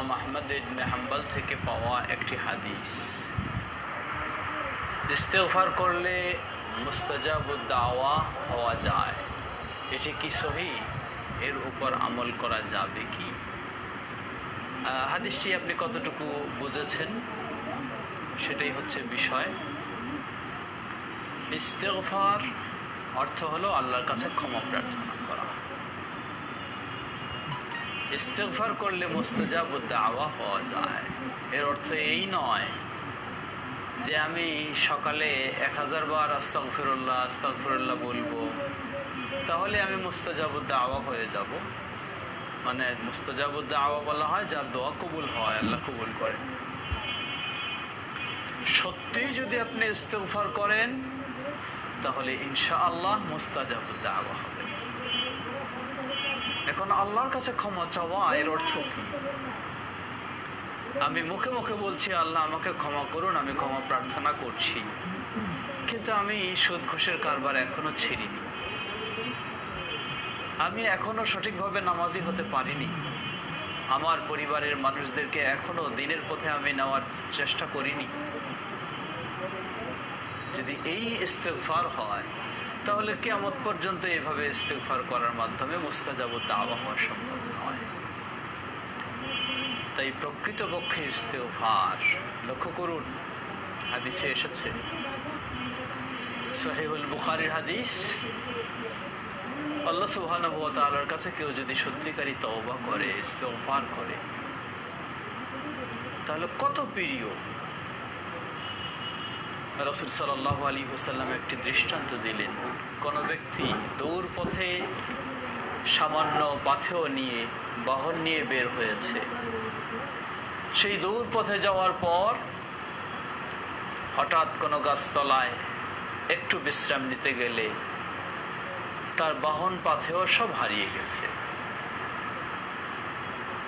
আহমদ ইবনে হাম্বল থেকে পাওয়া একটি হাদিস, ইস্তেগফার করলে মুস্তাজাবুদ দাওয়া হওয়া যায়। এটি কি সহি? এর উপর আমল করা যাবে কি? হাদিসটি আপনি কতটুকু বুঝেছেন সেটাই হচ্ছে বিষয়। ইস্তেগফার অর্থ হলো আল্লাহর কাছে ক্ষমা প্রার্থনা করা। ইস্তেগফার করলে মুস্তাজাবুদ দাওয়া হওয়া যায়। এর অর্থ এই নয় যে আমি সকালে 1000 বার আস্তাগফিরুল্লাহ আস্তাগফিরুল্লাহ বলবো, তাহলে আমি মুস্তাজাবুদ দাওয়া হয়ে যাব। মানে মুস্তাজাবুদ দাওয়া বলা হয় যার দোয়া কবুল হয়, আল্লাহ কবুল করেন। সত্যিই যদি আপনি ইস্তেগফার করেন তাহলে ইনশাআল্লাহ মুস্তাজাবুদ দাওয়া হবে। এখন আল্লাহর কাছে ক্ষমা চাওয়া এর অর্থ কি? আমি মুখে মুখে বলছি আল্লাহ আমাকে ক্ষমা করুন, আমি ক্ষমা প্রার্থনা করছি, কিন্তু আমি সুদ ঘুষের কারবার এখনো ছেড়িনি, আমি এখনো সঠিকভাবে নামাজি হতে পারিনি, আমার পরিবারের মানুষদেরকে এখনো দিনের পথে আমি নেওয়ার চেষ্টা করিনি। যদি এই ইস্তেগফার হয় তাহলে কিয়ামত পর্যন্ত এভাবে ইস্তেগফার করার মাধ্যমে মুস্তাজাবুদ দাওয়া হওয়া সম্ভব নয়। তাই প্রকৃতপক্ষে ইস্তেগফার, লক্ষ্য করুন হাদিসে এসেছে, সহিহুল বুখারীর হাদিস, আল্লাহ সুবহানাহু ওয়া তাআলার কাছে কেউ যদি সত্যিকারী তওবা করে, ইস্তেগফার করে, তাহলে কত প্রিয়। রাসূল সাল্লাল্লাহু আলাইহি ওয়াসাল্লাম একটি দৃষ্টান্ত দিলেন। কোন ব্যক্তি দৌড় পথে সামান্য পাথেয় নিয়ে, বাহন নিয়ে বের হয়েছে, সেই দৌড় পথে যাওয়ার পর হঠাৎ কোনো গাছতলায় একটু বিশ্রাম নিতে গেলে তার বাহন পাথেয় সব হারিয়ে গেছে।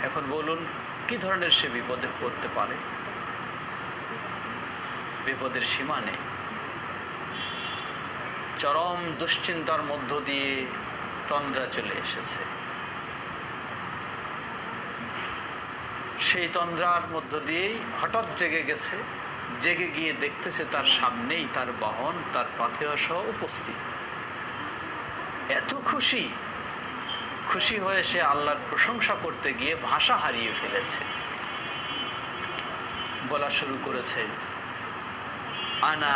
এখন বলুন কি ধরনের সে বিপদে পড়তে পারে? বিপদের সীমা নেই। চরম দুশ্চিন্তার মধ্য দিয়ে তন্দ্রা চলে এসেছে। সেই তন্দ্রার মধ্য দিয়েই হঠাৎ জেগে গেছে, জেগে গিয়ে দেখতেছে তার সামনেই তার বাহন, তার পাথেয় সহ উপস্থিত। এত খুশি হয়ে সে আল্লাহর প্রশংসা করতে গিয়ে ভাষা হারিয়ে ফেলেছে। বলা শুরু করেছে, আনা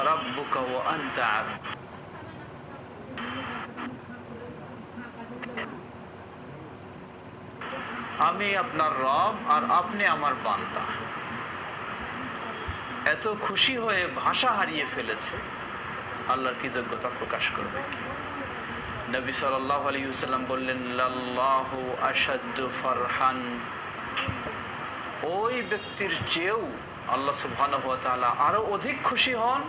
রাব্বুকা ওয়া আনতা আবদ। আমি আপনার রব আর আপনি আমার বান্দা। এত খুশি হয়ে ভাষা হারিয়ে ফেলেছে, আল্লাহর কৃতজ্ঞতা প্রকাশ করবে কি? নবী সাল্লাল্লাহু আলাইহি ওয়াসাল্লাম বললেন, লাল্লাহু আশাদ্দু ফারহান, ওই ব্যক্তির চেয়েও আল্লাহ সুবহানাহু ওয়া তাআলা আরো অধিক খুশি হন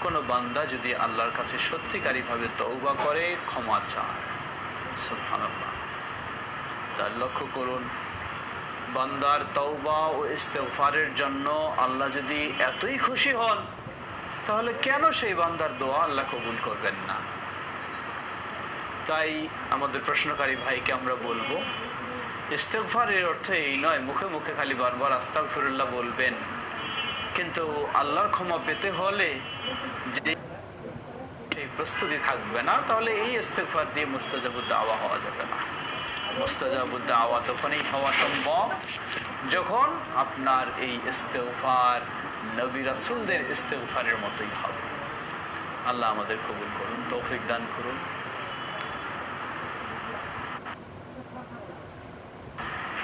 কোন বান্দা যদি আল্লাহর কাছে সত্যিকারীভাবে তওবা করে, ক্ষমা চায়। সুবহানাল্লাহ। তার লক্ষ্য করুন, বান্দার তওবা ও ইস্তেগফারের জন্য আল্লাহ যদি এতই খুশি হন, তাহলে কেন সেই বান্দার দোয়া আল্লাহ কবুল করবেন না? তাই আমাদের প্রশ্নকারী ভাইকে আমরা বলবো, ইস্তেগফারের অর্থ এই নয় মুখে মুখে খালি বারবার আস্তাগফিরুল্লাহ বলবেন, কিন্তু আল্লাহর ক্ষমা পেতে হলে যে সেই প্রস্তুতি থাকবে না, তাহলে এই ইস্তেগফার দিয়ে মুস্তাজাবুদ দাওয়া হওয়া যাবে না। মুস্তাজাবুদ দাওয়া তখনই হওয়া সম্ভব যখন আপনার এই ইস্তেগফার নবী রাসূলদের ইস্তেগফারের মতোই হবে। আল্লাহ আমাদের কবুল করুন, তৌফিক দান করুন।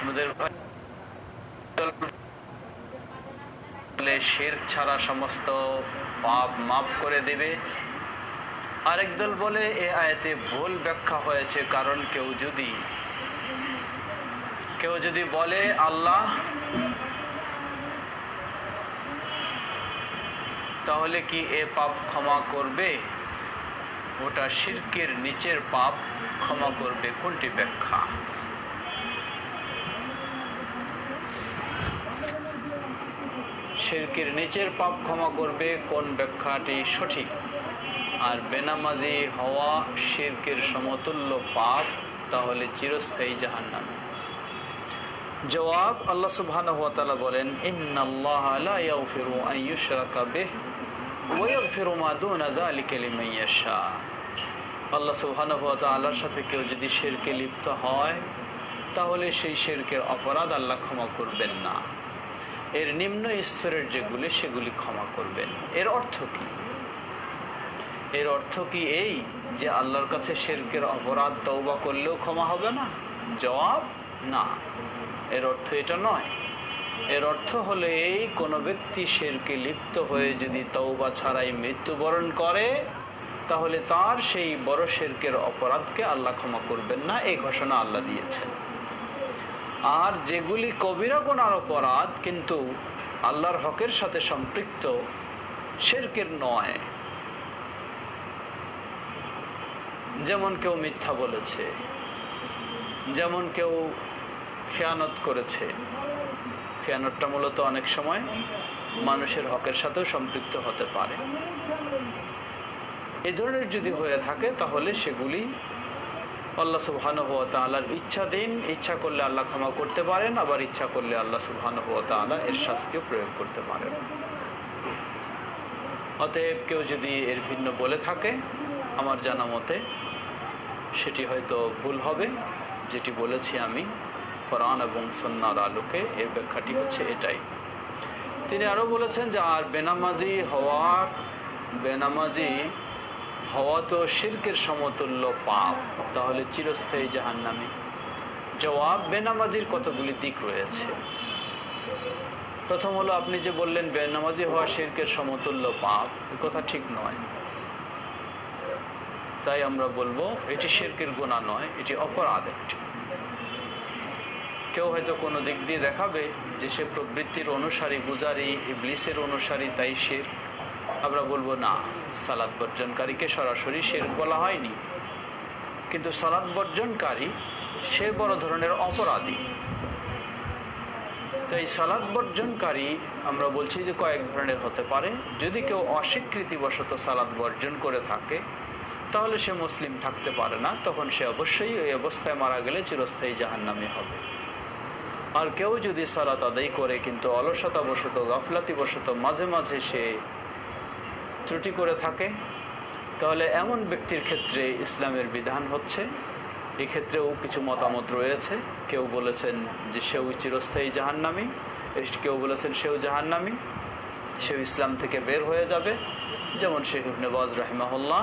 আমাদের শিরক ছাড়া সমস্ত পাপ মাফ করে দেবে। আরেক দল বলে এই আয়াতে ভুল ব্যাখ্যা হয়েছে, কারণ কেউ যদি বলে আল্লাহ, তাহলে কি এ পাপ ক্ষমা করবে? ওটা শিরকের নিচের পাপ, ক্ষমা করবে। কোনটি ব্যাখ্যা? শিরকের নিচের পাপ ক্ষমা করবে, কোন ব্যাখ্যাটি সঠিক? আর বেনামাজি হওয়া শিরকের সমতুল্য পাপ, তাহলে চিরস্থায়ী জাহান্নামে। জবাব, আল্লাহ সুবহানাহু ওয়া তাআলা বলেন, ইন্নাল্লাহা লা ইয়াগফিরু আন ইউশরাকা বিহি ওয়া ইয়াগফিরু মা দুনা যালিকা লিমান ইয়াশা। আল্লাহ সুবহানাহু ওয়া তাআলার সাথে কেউ যদি শিরকে লিপ্ত হয় তাহলে সেই শিরকের অপরাধ আল্লাহ ক্ষমা করবেন না, এর নিম্ন স্তরের যেগুলি সেগুলি ক্ষমা করবেন। এর অর্থ কি? এর অর্থ কি এই যে আল্লাহর কাছে শিরকের অপরাধ তওবা করলেও ক্ষমা হবে না? জবাব, না, এর অর্থ এটা নয়। এর অর্থ হলো এই, কোনো ব্যক্তি শিরকে লিপ্ত হয়ে যদি তওবা ছাড়াই মৃত্যুবরণ করে তাহলে তার সেই বড় শিরকের অপরাধকে আল্লাহ ক্ষমা করবেন না, এই ঘোষণা আল্লাহ দিয়েছেন। আর যেগুলি কবিরা গুনার অপরাধ কিন্তু আল্লাহর হকের সাথে সম্পৃক্ত, শিরকের নয়, যেমন কেউ মিথ্যা বলেছে, যেমন কেউ খেয়ানত করেছে। খেয়ানতটা মূলত অনেক সময় মানুষের হকের সাথেও সম্পৃক্ত হতে পারে। এ ধরনের যদি হয়ে থাকে তাহলে সেগুলি আল্লাহ সুবহানাহু ওয়া তাআলার ইচ্ছাধীন। ইচ্ছা করলে আল্লাহ ক্ষমা করতে পারেন, আবার ইচ্ছা করলে আল্লাহ সুবহানাহু ওয়া তাআলা এর শাস্তিও প্রয়োগ করতে পারেন। অতএব কেউ যদি এর ভিন্ন বলে থাকে, আমার জানা মতে সেটি হয়তো ভুল হবে। যেটি বলেছি আমি কোরআন এবং সুন্নাহর আলোকে, এর ব্যাখ্যাটি হচ্ছে এটাই। তিনি আরও বলেছেন যে আর বেনামাজি হওয়া তো শিরকের সমতুল্য পাপ, তাহলে চিরস্থায়ী জাহান্নামী। জবাব, বেনামাজির কতগুলি দিক রয়েছে। প্রথম হলো, আপনি যে বললেন বেনামাজি হওয়া শিরকের সমতুল্য পাপ, এ কথা ঠিক নয়। তাই আমরা বলবো এটি শিরকের গুনাহ নয়, এটি অপরাধ একটি। কেউ হয়তো কোনো দিক দিয়ে দেখাবে যে সে প্রবৃত্তির অনুসারী, পূজারী, ইবলিসের অনুসারী, তাই শিরক। আমরা বলবো না, সালাত বর্জনকারীকে সরাসরি শিরক বলা হয়নি, কিন্তু সালাত বর্জনকারী সে বড় ধরনের অপরাধী। তাই সালাত বর্জনকারী আমরা বলছি যে কয়েক ধরনের হতে পারে। যদি কেউ অস্বীকৃতিবশত সালাত বর্জন করে থাকে তাহলে সে মুসলিম থাকতে পারে না, তখন সে অবশ্যই এই অবস্থায় মারা গেলে চিরস্থায়ী জাহান্নামী হবে। আর কেউ যদি সালাত আদায় করে কিন্তু অলসতাবশত, গাফলাতিবশত মাঝে মাঝে সে ত্রুটি করে থাকে, তাহলে এমন ব্যক্তির ক্ষেত্রে ইসলামের বিধান হচ্ছে, এক্ষেত্রেও কিছু মতামত রয়েছে। কেউ বলেছেন যে সেও চিরস্থায়ী জাহান্নামী, কেউ বলেছেন সেও জাহান্নামী, সেও ইসলাম থেকে বের হয়ে যাবে, যেমন শেখ ইবনে বাজ রাহিমাহুল্লাহ,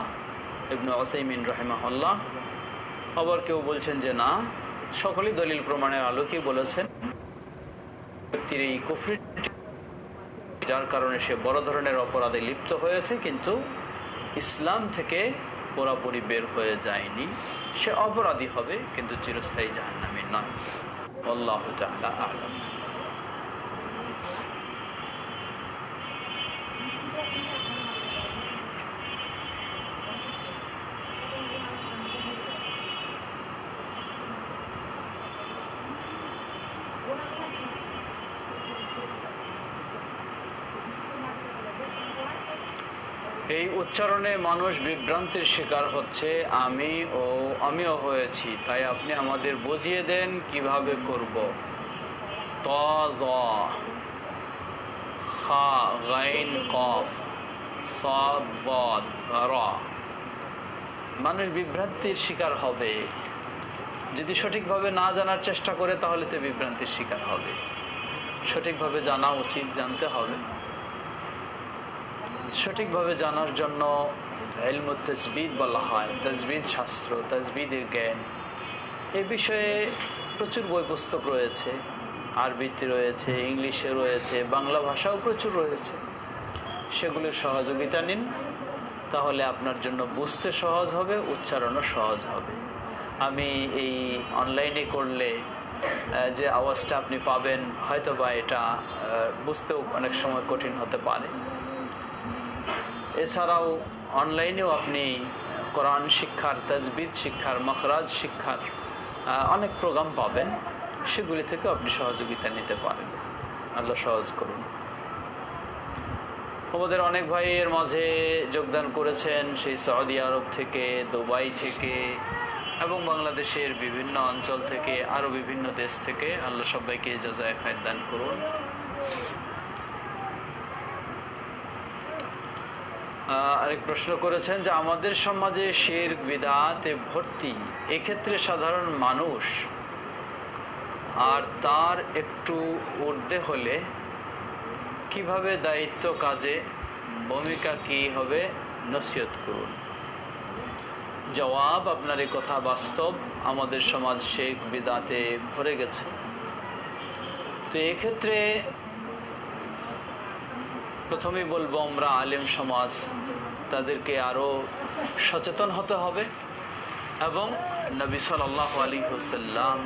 ইবনে উসাইমিন রাহিমাহুল্লাহ। আবার কেউ বলছেন যে না, সকলেই দলিল প্রমাণের আলোকেই বলেছেন ব্যক্তির এই কুফরি, যার কারণে সে বড় ধরনের অপরাধে লিপ্ত হয়েছে কিন্তু ইসলাম থেকে পুরোপুরি বের হয়ে যায়নি। সে অপরাধী হবে কিন্তু চিরস্থায়ী জাহান্নামী নয়। আল্লাহু তাআলা আ'লাম। এই উচ্চারণে মানুষ বিভ্রান্তির শিকার হচ্ছে, আমিও হয়েছি, তাই আপনি আমাদের বুঝিয়ে দেন কিভাবে করব। ত, দ, খা, গাইন, কফ, সাদ, বদ, র। মানুষ বিভ্রান্তির শিকার হবে যদি সঠিকভাবে না জানার চেষ্টা করে, তাহলে তো বিভ্রান্তির শিকার হবে। সঠিকভাবে জানা উচিত, জানতে হবে। সঠিকভাবে জানার জন্য ইলমুত তাজবিদ বলা হয়, তাজবিদ শাস্ত্র, তাজবিদের জ্ঞান। এ বিষয়ে প্রচুর বই পুস্তক রয়েছে, আরবিতে রয়েছে, ইংলিশে রয়েছে, বাংলা ভাষাও প্রচুর রয়েছে। সেগুলির সহযোগিতা নিন, তাহলে আপনার জন্য বুঝতে সহজ হবে, উচ্চারণও সহজ হবে। আমি এই অনলাইনে করলে যে আওয়াজটা আপনি পাবেন, হয়তো বা এটা বুঝতেও অনেক সময় কঠিন হতে পারে। এছাড়াও অনলাইনেও আপনি কোরআন শিক্ষার, তাজবিদ শিক্ষার, মখরাজ শিক্ষার অনেক প্রোগ্রাম পাবেন, সেগুলি থেকে আপনি সহযোগিতা নিতে পারেন। আল্লাহ সহজ করুন। আমাদের অনেক ভাইয়ের মাঝে যোগদান করেছেন সেই সৌদি আরব থেকে, দুবাই থেকে, এবং বাংলাদেশের বিভিন্ন অঞ্চল থেকে, আরো বিভিন্ন দেশ থেকে। আল্লাহ সবাইকে জাযায়ে খায়ের দান করুন। আরেক প্রশ্ন করেছেন যে আমাদের সমাজে শিরক বিদআতে ভর্তি, এক্ষেত্রে সাধারণ মানুষ আর তার একটু ঊর্ধ্বে হলে কিভাবে দায়িত্ব কাজে ভূমিকা কি হবে, নসিহত করুন। জবাব, আপনার এই কথা বাস্তব, আমাদের সমাজ শিরক বিদআতে ভরে গেছে। তো এক্ষেত্রে প্রথমেই বলবো, আমরা আলেম সমাজ, তাদেরকে আরো সচেতন হতে হবে এবং নবী সাল্লাল্লাহু আলাইহি ওয়াসাল্লাম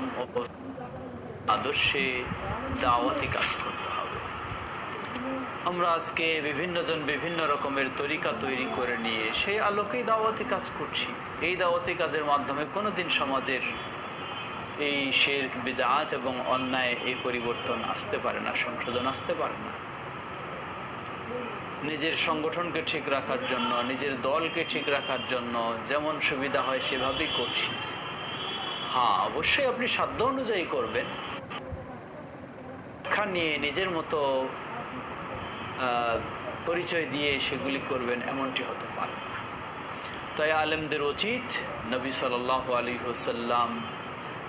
আদর্শে দাওয়াতি কাজ করতে হবে। আমরা আজকে বিভিন্ন জন বিভিন্ন রকমের তরিকা তৈরি করে নিয়ে সেই আলোকেই দাওয়াতি কাজ করছি। এই দাওয়াতি কাজের মাধ্যমে কোনোদিন সমাজের এই শিরক বিদআত এবং অন্যায় এই পরিবর্তন আসতে পারে না, সংশোধন আসতে পারে না। নিজের সংগঠনকে ঠিক রাখার জন্য, নিজের দলকে ঠিক রাখার জন্য যেমন সুবিধা হয় সেভাবেই করছি। হ্যাঁ, অবশ্যই আপনি সাধ্য অনুযায়ী করবেন, শিক্ষা নিয়ে নিজের মতো পরিচয় দিয়ে সেগুলি করবেন, এমনটি হতে পারে না। তাই আলেমদের উচিত, নবী সাল্লাল্লাহু আলাইহি ওয়াসাল্লাম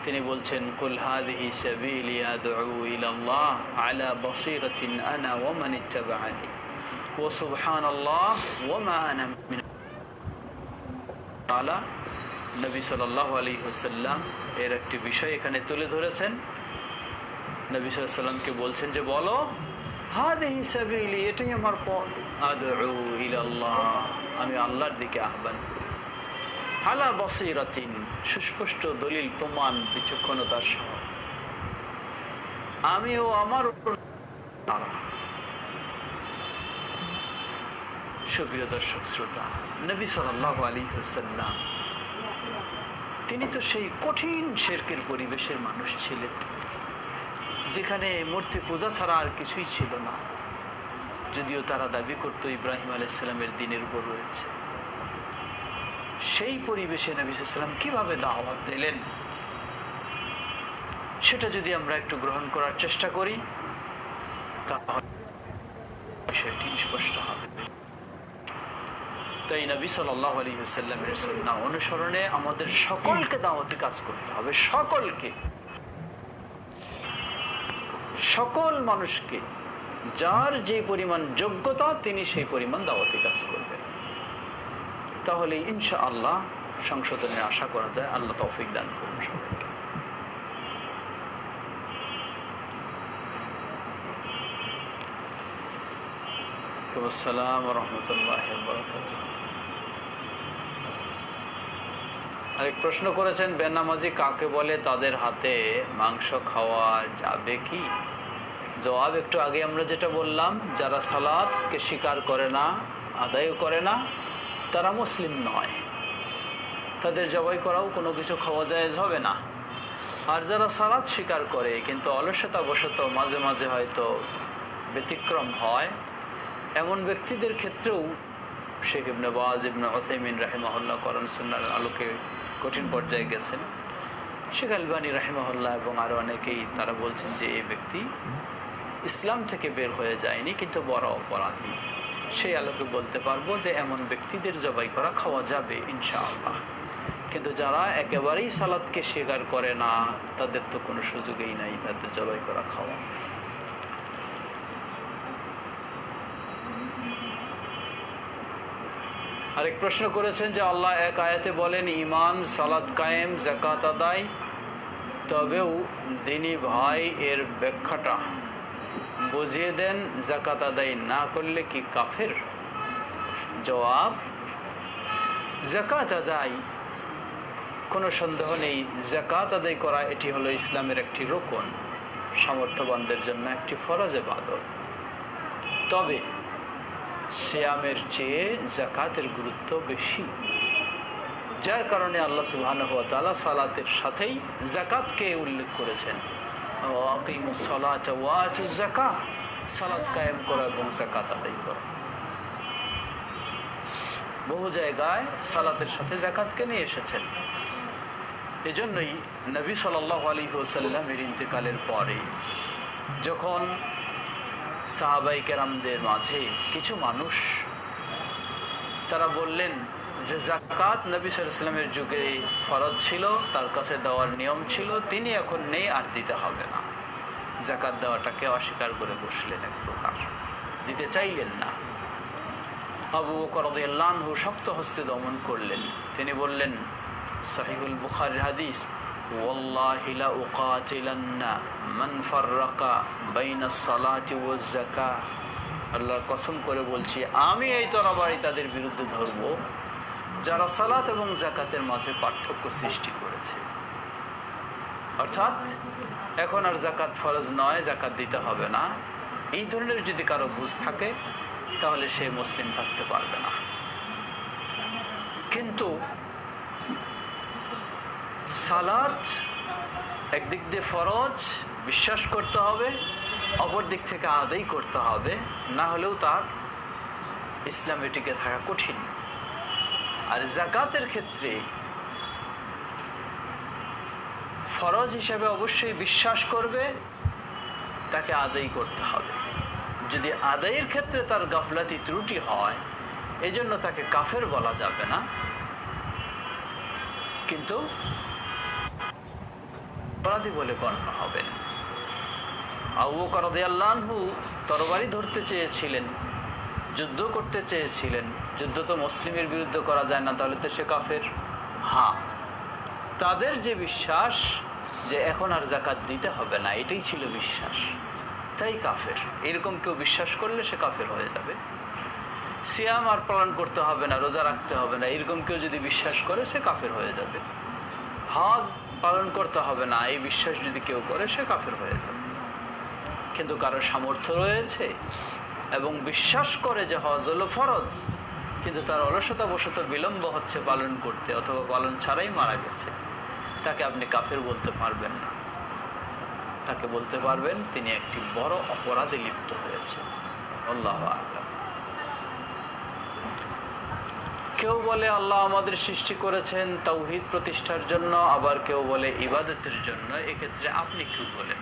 তিনি বলছেন, কুল হাযিহি সাবিলি আদউ ইলাল্লাহ আলা বাসীরাতিন আনা ওয়া মান ইত্তাবা'আনি ওয়া সুবহানাল্লাহ ওয়া মা আনা মিন আলা। নবী সাল্লাল্লাহু আলাইহি ওয়াসাল্লাম এর একটি বিষয় এখানে তুলে ধরেছেন। নবী সাল্লাল্লাহু আলাইহি ওয়াসাল্লামকে বলছেন যে বলো, হাযিহি সাবিলি, এটাই আমার পথ, আদউ ইলাল্লাহ, আমি আল্লাহর দিকে আহ্বান করি, আলা বাসীরাতিন, সুস্পষ্ট দলিল প্রমাণ বিচক্ষণতার সহ, আমিও আমার। সুপ্রিয় দর্শক শ্রোতা, নবী সাল্লাল্লাহু আলাইহি ওয়াসাল্লাম তিনি তো সেই কঠিন শিরকের পরিবেশের মানুষ ছিলেন, যেখানে মূর্তি পূজা ছাড়া আর কিছুই ছিল না। যদিও তারা দাবি করত ইব্রাহিম আলাইহিস সালামের দ্বীনের উপর রয়েছে। সেই পরিবেশে নবী সাল্লাল্লাহু আলাইহি ওয়াসাল্লাম কিভাবে দাওয়াত দিলেন, সেটা যদি আমরা একটু গ্রহণ করার চেষ্টা করি তাহলে বিষয়টি স্পষ্ট হবে। তাই নবী সাল্লাল্লাহু আলাইহি ওয়াসাল্লামের সুন্নাহ অনুসরণে আমাদের সকলকে দাওয়াতি কাজ করতে হবে, সকলকে, সকল মানুষকে, যার যে পরিমাণ যোগ্যতা তিনি সেই পরিমাণ দাওয়াতি কাজ করবেন। তাহলে ইনশাআল্লাহ সংশোধনের আশা করা যায়। আল্লাহ তৌফিক দান করুন সবাইকে। আসসালামু আলাইকুম ওয়া রাহমাতুল্লাহি ওয়া বারাকাতুহু। আরেক প্রশ্ন করেছেন, বেনামাজি কাকে বলে, তাদের হাতে মাংস খাওয়া যাবে কি? জবাব, একটু আগে আমরা যেটা বললাম, যারা সালাতকে স্বীকার করে না, আদায় করে না, তারা মুসলিম নয়, তাদের জবাই করাও কোনো কিছু খাওয়া জায়েজ হবে না। আর যারা সালাত স্বীকার করে কিন্তু অলসতাবশত মাঝে মাঝে হয়তো ব্যতিক্রম হয়, এমন ব্যক্তিদের ক্ষেত্রেও শেখ ইবনে বাজ, ইবনে উসাইমিন রাহিমাহুল্লাহ কোরআন সুন্নাহর আলোকে কঠিন পর্যায়ে গেছেন। শেখ আলবানী রাহিমাহুল্লাহ এবং আরো অনেকেই তারা বলছেন যে এই ব্যক্তি ইসলাম থেকে বের হয়ে যায়নি কিন্তু বড় অপরাধী। সেই আলোকে বলতে পারবো যে এমন ব্যক্তিদের জবাই করা খাওয়া যাবে ইনশাআল্লাহ। কিন্তু যারা একেবারেই সালাতকে স্বীকার করে না, তাদের তো কোনো সুযোগই নাই তাদের জবাই করা খাওয়া। আরেক প্রশ্ন করেছেন যে আল্লাহ এক আয়াতে বলেন ঈমান, সালাত কায়েম, যাকাত আদায়, তবেও দিনী ভাই এর ব্যাখ্যাটা বুঝিয়ে দেন, যাকাত আদায় না করলে কি কাফের? জবাব, যাকাত আদায় কোনো সন্দেহ নেই, যাকাত আদায় করা এটি হলো ইসলামের একটি রুকন, সামর্থ্যবানদের জন্য একটি ফরজ ইবাদত। তবে সিয়ামের চেয়ে যাকাতের গুরুত্ব বেশি, যার কারণে আল্লাহ সুবহানাহু ওয়া তাআলা সালাতের সাথেই যাকাতকে উল্লেখ করেছেন। আকিমুস সালাতা ওয়া আতুজ যাকাত, সালাত কায়েম করা এবং যাকাত আদায় করা। বহু জায়গায় সালাতের সাথে যাকাতকে নিয়ে এসেছেন। এজন্যই নবী সাল্লাল্লাহু আলাইহি ওয়াসাল্লামের ইন্তেকালের পরে যখন সাহাবায়ে কেরামদের মাঝে কিছু মানুষ তারা বললেন যে যাকাত নবী সাল্লাল্লাহু আলাইহি ওয়াসাল্লামের যুগে ফরজ ছিল, তার কাছে দেওয়ার নিয়ম ছিল, তিনি এখন নেই, আর দিতে হবে না। যাকাত দেওয়াটাকে অস্বীকার করে বসলেন, এক প্রকার দিতে চাইলেন না। আবু বকর রাদিয়াল্লাহু আনহু শক্ত হস্তে দমন করলেন। তিনি বললেন, সহিহুল বুখারীর হাদিস, ওয়াল্লাহি লা উকাতিলান্না মান ফাররাকা বাইনাস সালাতি ওয়াজ যাকাত, আল্লাহর কসম করে বলছি আমি এই তরবারি তাদের বিরুদ্ধে ধরব যারা সালাত এবং যাকাতের মাঝে পার্থক্য সৃষ্টি করেছে। অর্থাৎ এখন আর যাকাত ফরজ নয়, যাকাত দিতে হবে না, এই ধরনের যদি কারো বুঝ থাকে তাহলে সে মুসলিম থাকতে পারবে না। কিন্তু সালাত একদিক দিয়ে ফরজ, বিশ্বাস করতে হবে, অপর দিক থেকে আদায় করতে হবে, না হলেও তার ইসলামে টিকে থাকা কঠিন। আর যাকাতের ক্ষেত্রে ফরজ হিসেবে অবশ্যই বিশ্বাস করবে, তাকে আদায় করতে হবে। যদি আদায়ের ক্ষেত্রে তার গাফলাতি ত্রুটি হয়, এজন্য তাকে কাফের বলা যাবে না, কিন্তু অপরাধী বলে গণ্য হবেন। আবু বকর রাদিয়াল্লাহু আনহু তরবারি ধরতে চেয়েছিলেন, যুদ্ধ করতে চেয়েছিলেন। যুদ্ধ তো মুসলিমের বিরুদ্ধে করা যায় না, তাহলে তো সে কাফের। হ্যাঁ, তাদের যে বিশ্বাস যে এখন আর যাকাত দিতে হবে না, এটাই ছিল বিশ্বাস, তাই কাফের। এরকম কেউ বিশ্বাস করলে সে কাফের হয়ে যাবে। সিয়াম আর পালন করতে হবে না, রোজা রাখতে হবে না, এরকম কেউ যদি বিশ্বাস করে সে কাফের হয়ে যাবে। হজ পালন করতে হবে না, এই বিশ্বাস যদি কেউ করে সে কাফের হয়ে যাবে। কিন্তু কারো সামর্থ্য রয়েছে এবং বিশ্বাস করে যে হজ হলো ফরজ, কিন্তু তার অলসতা বশত বিলম্ব হচ্ছে পালন করতে, অথবা পালন ছাড়াই মারা গেছে, তাকে আপনি কাফের বলতে পারবেন না। তাকে বলতে পারবেন তিনি একটি বড় অপরাধে লিপ্ত হয়েছে। আল্লাহু আকবার। কেউ বলে আল্লাহ আমাদের সৃষ্টি করেছেন তাওহীদ প্রতিষ্ঠার জন্য, আবার কেউ বলে ইবাদতের জন্য। এক্ষেত্রে আপনি কি বলেন?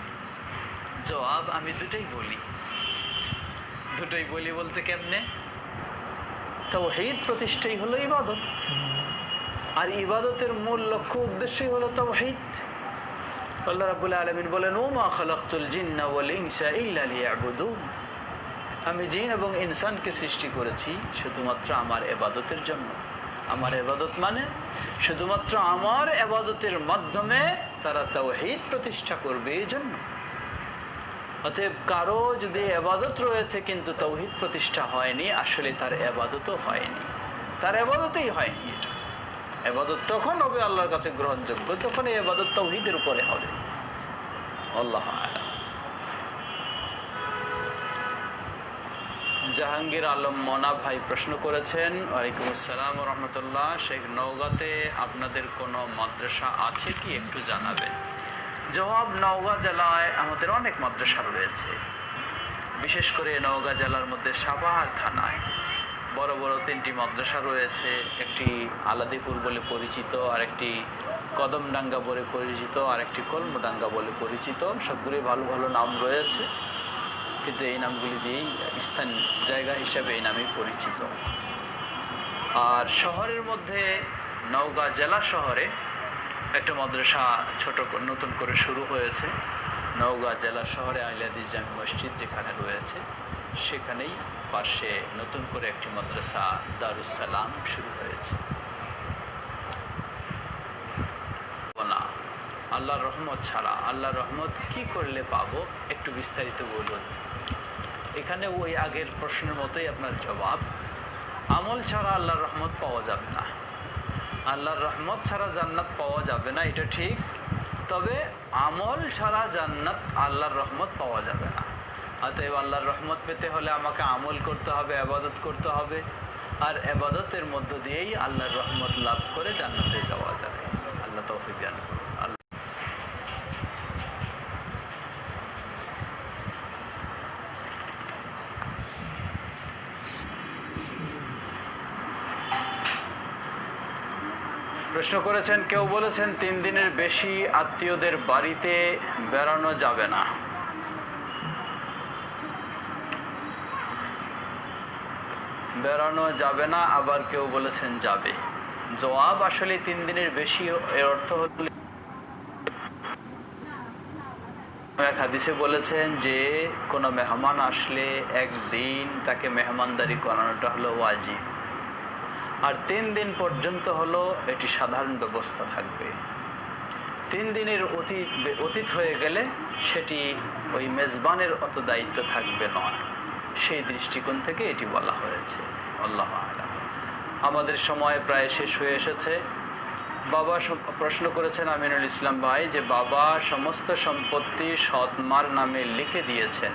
জবাব, আমি দুটোই বলি। দুটোই বলি বলতে কেমনে? তাওহীদ প্রতিষ্ঠাই হলো ইবাদত, আর ইবাদতের মূল লক্ষ্য উদ্দেশ্যই হলো তাওহীদ। আল্লাহ রাব্বুল আলামিন বলেন, ওমা খালাকতুল জিন্না ওয়াল ইনসা ইল্লা লিয়াবুদুন, আমি জিন এবং ইনসানকে সৃষ্টি করেছি শুধুমাত্র আমার ইবাদতের জন্য। আমার ইবাদত মানে শুধুমাত্র আমার ইবাদতের মাধ্যমে তারা তাওহীদ প্রতিষ্ঠা করবে, এই জন্য। অতএব কারো যদি ইবাদত রয়েছে কিন্তু তাওহীদ প্রতিষ্ঠা হয়নি, আসলে তার ইবাদতও হয়নি, তার ইবাদতই হয়নি। এটা ইবাদত তখন হবে আল্লাহর কাছে গ্রহণযোগ্য যখন এই ইবাদত তাওহীদের উপরে হবে। আল্লাহু আ'লাম। জাহাঙ্গীর আলম মোনা ভাই প্রশ্ন করেছেন, ওয়ালাইকুম আসসালাম ওয়া রাহমাতুল্লাহ, শেখ নওগাঁতে আপনাদের কোনো মাদ্রাসা আছে কি, একটু জানাবেন। জবাব, নওগাঁ জেলায় আমাদের অনেক মাদ্রাসা রয়েছে, বিশেষ করে নওগাঁ জেলার মধ্যে সাভার থানায় বড় বড় 3টি মাদ্রাসা রয়েছে। একটি আলাদিপুর বলে পরিচিত, আরেকটি কদমডাঙ্গা বলে পরিচিত, আরেকটি কলমডাঙ্গা বলে পরিচিত। সবগুলোই ভালো ভালো নাম রয়েছে, কিন্তু এই নামগুলি দিয়েই স্থান জায়গা হিসাবে এই নামেই পরিচিত। আর শহরের মধ্যে নওগাঁ জেলা শহরে একটা মাদ্রাসা ছোট নতুন করে শুরু হয়েছে। নওগাঁ জেলা শহরে আহলে হাদিস জামি মসজিদ যেখানে রয়েছে, সেখানেই পাশে নতুন করে একটি মাদ্রাসা দারুস সালাম শুরু হয়েছে। না, আল্লাহর রহমত ছাড়া, আল্লাহর রহমত কি করলে পাবো, একটু বিস্তারিত বলুন। এখানে ওই আগের প্রশ্নের মতোই আপনার জবাব, আমল ছাড়া আল্লাহর রহমত পাওয়া যাবে না। আল্লাহর রহমত ছাড়া জান্নাত পাওয়া যাবে না, এটা ঠিক। তবে আমল ছাড়া জান্নাত, আল্লাহর রহমত পাওয়া যাবে না। অতএব আল্লাহর রহমত পেতে হলে আমাকে আমল করতে হবে, ইবাদত করতে হবে, আর ইবাদতের মধ্য দিয়েই আল্লাহর রহমত লাভ করে জান্নাতে যাওয়া যাবে। আল্লাহ তৌফিক দান করুন। প্রশ্ন করেছেন, কেউ বলেছেন 3 দিনের বেশি আত্মীয়দের বাড়িতে বেড়ানো যাবে না। বেড়ানো যাবে না, আবার কেউ বলেছেন যাবে। জবাব, আসলে 3 দিনের বেশি এর অর্থ হলো, এক হাদিসে বলেছেন যে কোনো মেহমান আসলে একদিন তাকে মেহমানদারি করানোটা হলো ওয়াজিব, আর 3 দিন পর্যন্ত হলো এটি সাধারণ ব্যবস্থা থাকবে। 3 দিনের অতীত হয়ে গেলে সেটি ওই মেজবানের অত দায়িত্ব থাকবে নয়, সেই দৃষ্টিকোণ থেকে এটি বলা হয়েছে। আল্লাহু আ'লাম। আমাদের সময় প্রায় শেষ হয়ে এসেছে। বাবা প্রশ্ন করেছেন আমিনুল ইসলাম ভাই, যে বাবা সমস্ত সম্পত্তি সৎ মার নামে লিখে দিয়েছেন,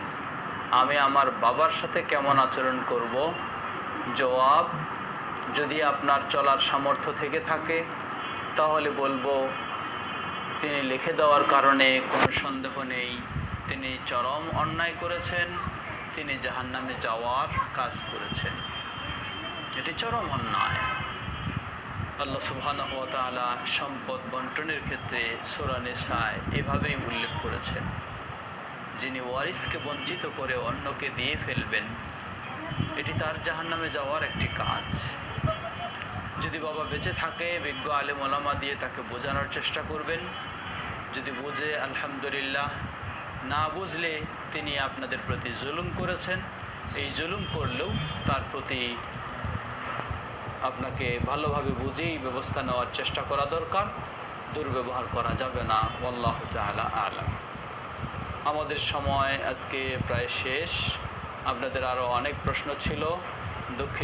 আমি আমার বাবার সাথে কেমন আচরণ করব? জবাব, যদি আপনার চলার সামর্থ্য থেকে থাকে তাহলে বলবো তিনি লিখে দেওয়ার কারণে কোনো সন্দেহ নেই তিনি চরম অন্যায় করেছেন, তিনি জাহান্নামে যাওয়ার কাজ করেছেন, এটি চরম অন্যায়। আল্লাহ সুবহানাহু ওয়া তাআলা সম্পদ বন্টনের ক্ষেত্রে সূরা নিসায় এভাবেই উল্লেখ করেছেন, যিনি ওয়ারিসকে বঞ্চিত করে অন্যকে দিয়ে ফেলবেন এটি তার জাহান্নামে যাওয়ার একটি কাজ। যদি বাবা বেঁচে থাকে বিজ্ঞ আলেম ওলামা দিয়ে তাকে বোঝানোর চেষ্টা করবেন, যদি বুঝে আলহামদুলিল্লাহ, না বুঝলে তিনি আপনাদের প্রতি জুলুম করেছেন, এই জুলুম করলেও তার প্রতি আপনাকে ভালোভাবে বুঝেই ব্যবস্থা নেওয়ার চেষ্টা করা দরকার, দুর্ব্যবহার করা যাবে না। আল্লাহু তাআলা আ'লাম। আমাদের সময় আজকে প্রায় শেষ। আপনাদের আরও অনেক প্রশ্ন ছিল, দুঃখিত।